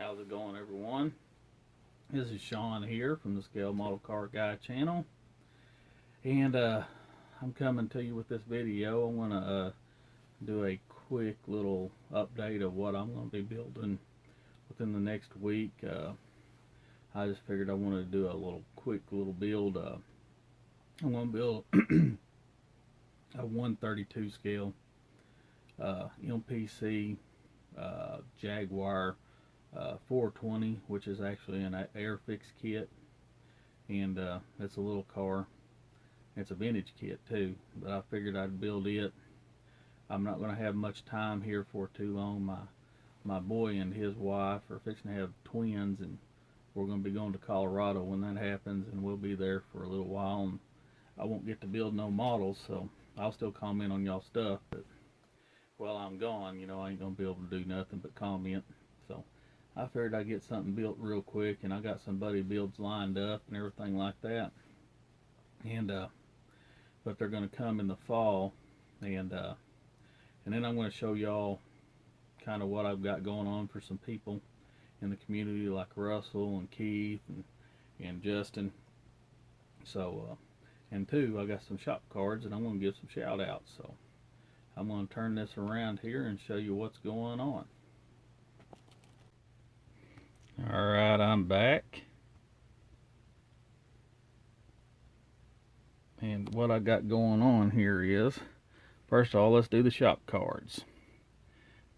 How's it going, everyone? This is Sean here from the Scale Model Car Guy channel, and I'm coming to you with this video. I want to do a quick little update of what I'm going to be building within the next week. I just figured I wanted to do a quick little build. I'm going to build a 132 scale MPC Jaguar 420, which is actually an Airfix kit, and it's a little car. It's a vintage kit too, but I figured I'd build it. I'm not going to have much time here for too long. My boy and his wife are fixing to have twins, and we're going to be going to Colorado when that happens, and we'll be there for a little while, and I won't get to build no models, so I'll still comment on y'all stuff, but while I'm gone, I ain't going to be able to do nothing but comment. So I figured I'd get something built real quick, and I got some buddy builds lined up and everything like that. And but they're going to come in the fall, and then I'm going to show y'all kind of what I've got going on for some people in the community, like Russell and Keith and Justin. So and two, I got some shop cards, and I'm going to give some shout outs. So I'm going to turn this around here and show you what's going on. Alright, I'm back. And what I got going on here is, first of all, let's do the shop cards.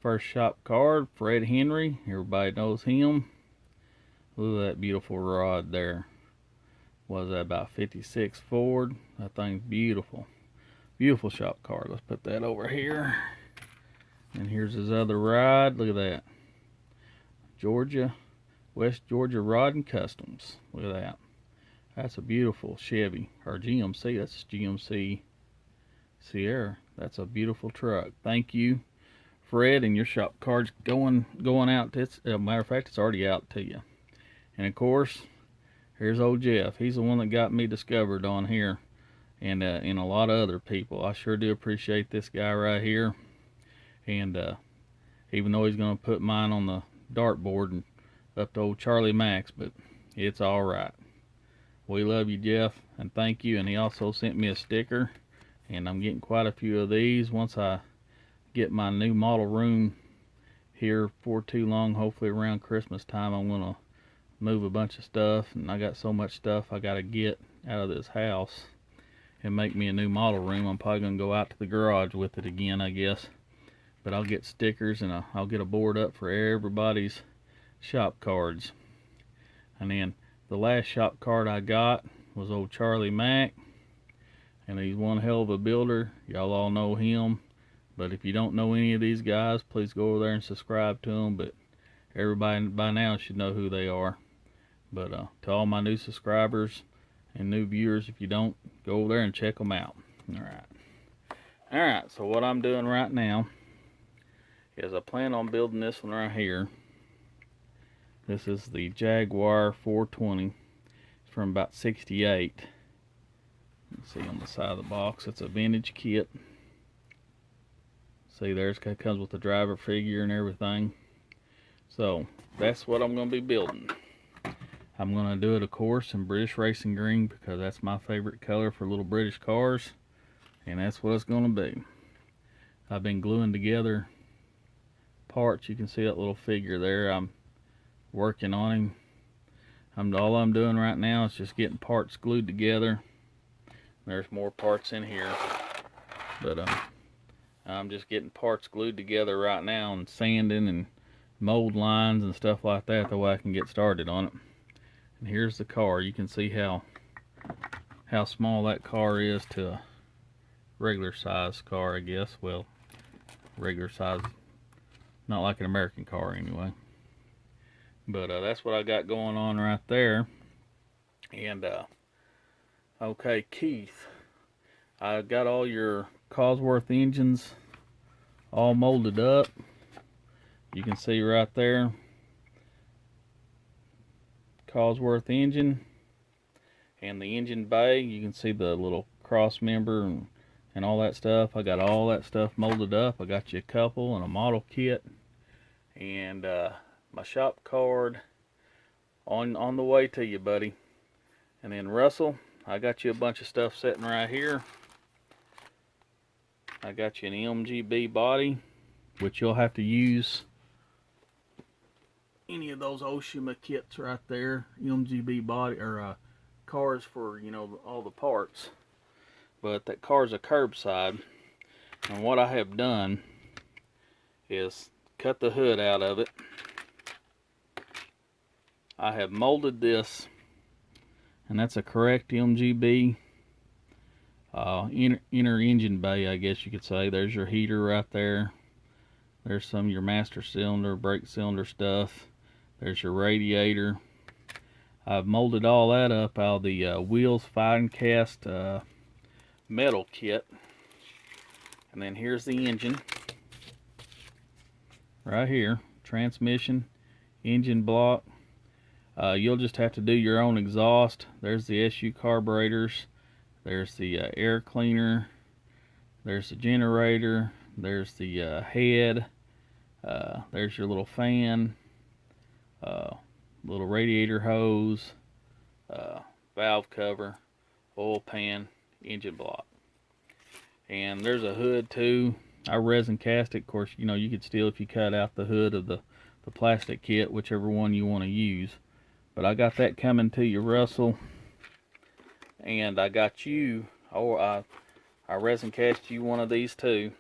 First shop card, Fred Henry. Everybody knows him. Look at that beautiful rod there. Was that about 56 Ford? That thing's beautiful. Beautiful shop card. Let's put that over here. And here's his other ride. Look at that. West Georgia Rod and Customs. Look at that. That's a beautiful Chevy, or GMC. That's GMC Sierra. That's a beautiful truck. Thank you, Fred, and your shop card's going out. As a matter of fact, it's already out to you. And of course, here's old Jeff. He's the one that got me discovered on here, and a lot of other people. I sure do appreciate this guy right here. And even though he's going to put mine on the dartboard and up to old Charlie Max, but it's all right. We love you, Jeff, and thank you. And he also sent me a sticker, and I'm getting quite a few of these. Once I get my new model room here for too long, hopefully around Christmas time, I'm gonna move a bunch of stuff, and I got so much stuff I gotta get out of this house and make me a new model room. I'm probably gonna go out to the garage with it again, I guess. But I'll get stickers, and I'll get a board up for everybody's shop cards. And then the last shop card I got was old Charlie Mack, and he's one hell of a builder. Y'all all know him, but if you don't know any of these guys, please go over there and subscribe to them. But everybody by now should know who they are. But to all my new subscribers and new viewers, if you don't, go over there and check them out. Alright, so what I'm doing right now is I plan on building this one right here. This is the Jaguar 420. It's from about 68. You can see on the side of the box, it's a vintage kit. See, there's it comes with the driver figure and everything. So that's what I'm going to be building. I'm going to do it, of course, in British Racing Green, because that's my favorite color for little British cars, and that's what it's going to be. I've been gluing together parts. You can see that little figure there. I'm working on him. All I'm doing right now is just getting parts glued together. There's more parts in here, but I'm just getting parts glued together right now and sanding and mold lines and stuff like that, the way I can get started on it. And here's the car. You can see how small that car is to a regular size car, I guess. Well, regular size, not like an American car anyway. But that's what I got going on right there. And okay, Keith, I got all your Cosworth engines all molded up. You can see right there, Cosworth engine, and the engine bay. You can see the little cross member and all that stuff. I got all that stuff molded up. I got you a couple and a model kit. And my shop card on the way to you, buddy. And then Russell, I got you a bunch of stuff sitting right here. I got you an MGB body, which you'll have to use any of those Oshima kits right there, MGB body, or cars for, you know, all the parts. But that car's a curbside, and what I have done is cut the hood out of it. I have molded this, and that's a correct MGB inner engine bay, I guess you could say. There's your heater right there. There's some of your master cylinder, brake cylinder stuff. There's your radiator. I've molded all that up out of the wheels fine cast metal kit. And then here's the engine right here. Transmission, engine block. You'll just have to do your own exhaust. There's the SU carburetors. There's the air cleaner. There's the generator. There's the head. There's your little fan. Little radiator hose. Valve cover. Oil pan. Engine block. And there's a hood too. I resin cast it. Of course, you know, you could still, if you cut out the hood of the plastic kit, whichever one you want to use. But I got that coming to you, Russell. And I got you, I resin cast you one of these too,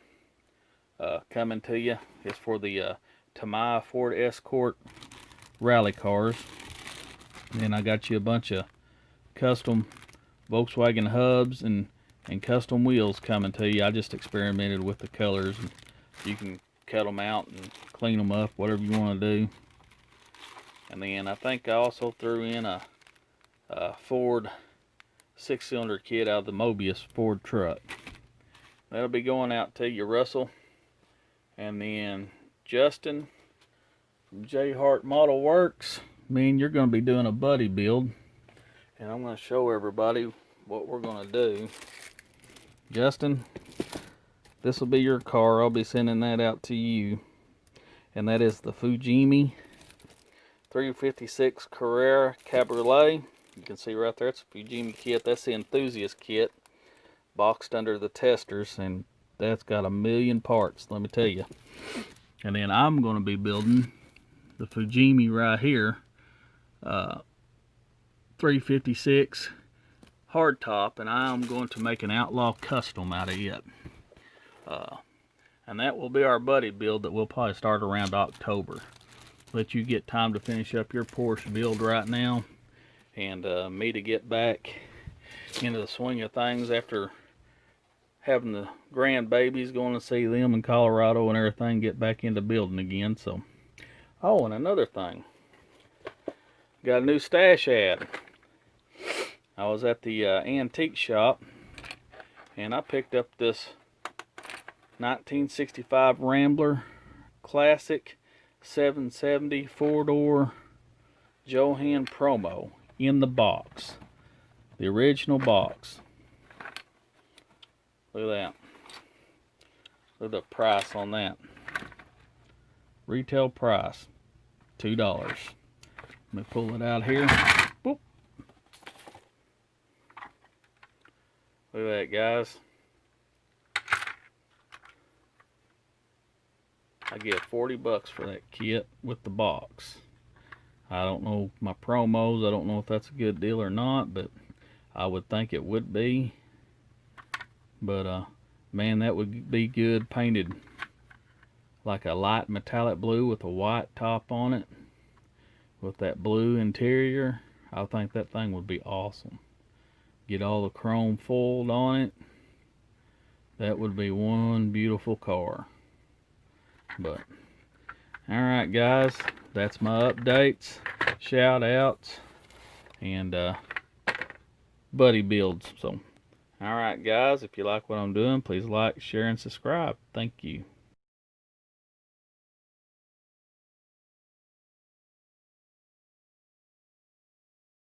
coming to you. It's for the Tamiya Ford Escort rally cars. And then I got you a bunch of custom Volkswagen hubs and custom wheels coming to you. I just experimented with the colors. And you can cut them out and clean them up, whatever you want to do. And then I think I also threw in a Ford 6-cylinder kit out of the Mobius Ford truck. That'll be going out to you, Russell. And then Justin from J Hart Model Works. Me and you're going to be doing a buddy build. And I'm going to show everybody what we're going to do. Justin, this will be your car. I'll be sending that out to you. And that is the Fujimi 356 Carrera Cabriolet. You can see right there, it's a Fujimi kit. That's the enthusiast kit, boxed under the testers, and that's got 1,000,000 parts, let me tell you. And then I'm going to be building the Fujimi right here, 356 hardtop, and I'm going to make an Outlaw Custom out of it. And that will be our buddy build that we'll probably start around October. Let you get time to finish up your Porsche build right now, and me to get back into the swing of things after having the grandbabies, going to see them in Colorado and everything, get back into building again. So, oh, and another thing, got a new stash ad. I was at the antique shop, and I picked up this 1965 Rambler Classic 770 4-door Johan Promo in the box, the original box. Look at that. Look at the price on that. Retail price $2. Let me pull it out here. Boop. Look at that, guys. I get $40 for that kit with the box. I don't know my promos. I don't know if that's a good deal or not, but I would think it would be. But man, that would be good painted like a light metallic blue with a white top on it, with that blue interior. I think that thing would be awesome. Get all the chrome foiled on it. That would be one beautiful car. But alright, guys, that's my updates, shout outs, and buddy builds. So alright, guys, if you like what I'm doing, please like, share, and subscribe. Thank you.